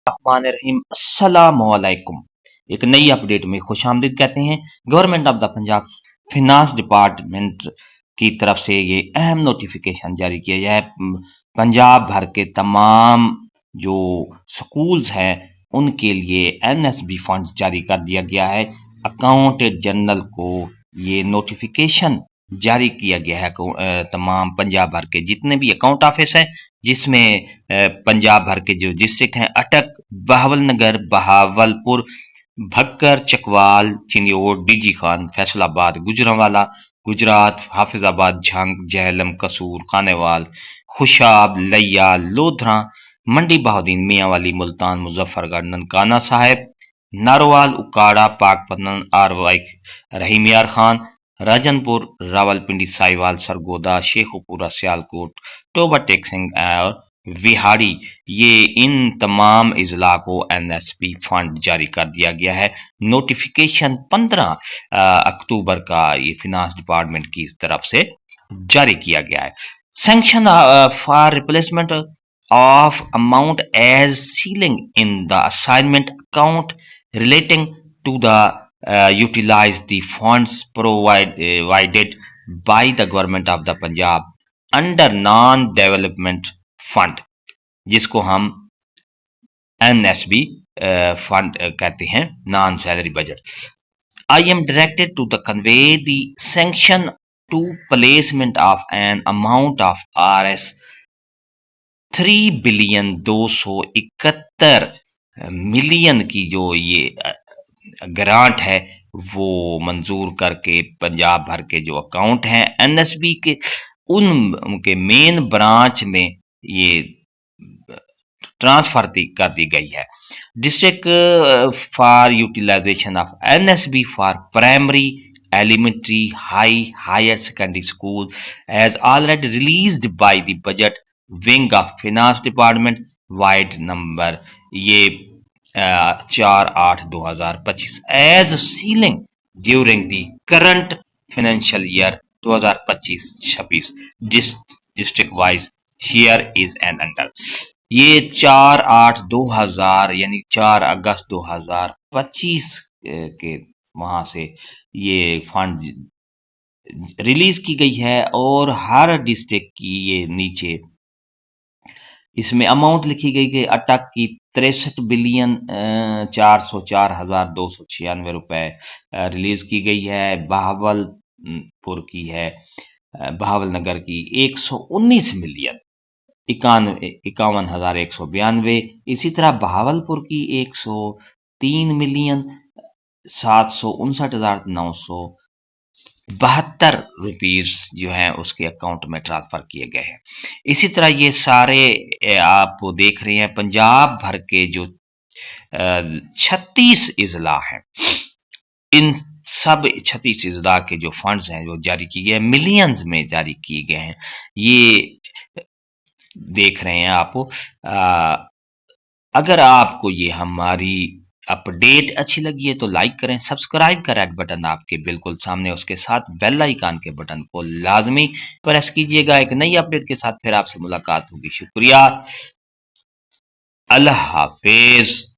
الرحمن الرحیم السلام علیکم۔ ایک نئی اپڈیٹ میں خوش آمدید کہتے ہیں۔ Government of the Punjab finance department کی طرف سے یہ اہم نوٹیفیکیشن جاری کیا گیا ہے۔ پنجاب بھر کے تمام جو سکولز ہیں ان کے لیے این ایس بی فنڈز جاری کر دیا گیا ہے۔ اکاؤنٹنٹ جنرل کو یہ نوٹیفیکیشن جاری کیا گیا ہے تمام پنجاب بھر کے جتنے بھی اکاؤنٹ آفس ہیں، جس میں پنجاب بھر کے جو ڈسٹرکٹ ہیں اٹک، بہاول نگر، بہاول پور، بھکر، چکوال، چنیوڑ، ڈی جی خان، فیصل آباد، گجرانوالا، گجرات، حافظ آباد، جھنگ، جہلم، قصور، خانیوال، خوشاب، لیا، لودھراں، منڈی بہاؤدین، میاں والی، ملتان، مظفر گڑھ، ننکانہ صاحب، ناروال، اکاڑا، پاک پتن، آر وائی، رحیم یار خان، راجن پور، راول پنڈی، سائیوال، سرگودا، شیخوپورہ، سیالکوٹ، ٹوبا ٹیکسنگ اور وہاڑی، یہ ان تمام اضلاع کو این ایس پی فنڈ جاری کر دیا گیا ہے۔ نوٹیفیکیشن 15 اکتوبر کا یہ فنانس ڈپارٹمنٹ کی طرف سے جاری کیا گیا ہے۔ Sanction for replacement of amount as ceiling in the assignment account relating to the utilize the funds provided by the government of the Punjab under non-development fund، جس کو ہم این ایس بی فنڈ کہتے ہیں، naan salary budget. I am directed to the convey the sanction to placement of an amount of Rs 3,271 million کی جو یہ grant ہے وہ منظور کر کے پنجاب بھر کے جو اکاؤنٹ ہیں این ایس بی کے، ان کے مین برانچ میں یہ ٹرانسفر کر دی گئی ہے۔ District for utilization of N S B for primary, elementary, higher secondary school as already released by the budget wing of finance department vide number یہ 4/8/2025 as ceiling during the current financial year 2025-26 district wise here is an under. یہ 4/8/2000 یعنی 4 اگست 2025 کے وہاں سے یہ fund release کی گئی ہے، اور ہر ڈسٹرکٹ کی یہ نیچے اس میں اماؤنٹ لکھی گئی کہ اٹک کی 63,404,296 روپے ریلیز کی گئی ہے، بہاول پور کی ہے، بہاول نگر کی 119 ملین 51,192، اسی طرح بہاول پور کی 103 ملین 759,972 روپیز جو ہیں اس کے اکاؤنٹ میں ٹرانسفر کیے گئے ہیں۔ اسی طرح یہ سارے آپ دیکھ رہے ہیں پنجاب بھر کے جو 36 اضلاع ہیں، ان سب 36 اضلاع کے جو فنڈز ہیں جو جاری کیے گئے ہیں، ملینز میں جاری کیے گئے ہیں۔ یہ دیکھ رہے ہیں آپ۔ اگر آپ کو یہ ہماری اپڈیٹ اچھی لگی ہے تو لائک کریں، سبسکرائب کا ریڈ بٹن آپ کے بالکل سامنے، اس کے ساتھ بیل آئیکن کے بٹن کو لازمی پریس کیجئے گا۔ ایک نئی اپڈیٹ کے ساتھ پھر آپ سے ملاقات ہوگی۔ شکریہ، اللہ حافظ۔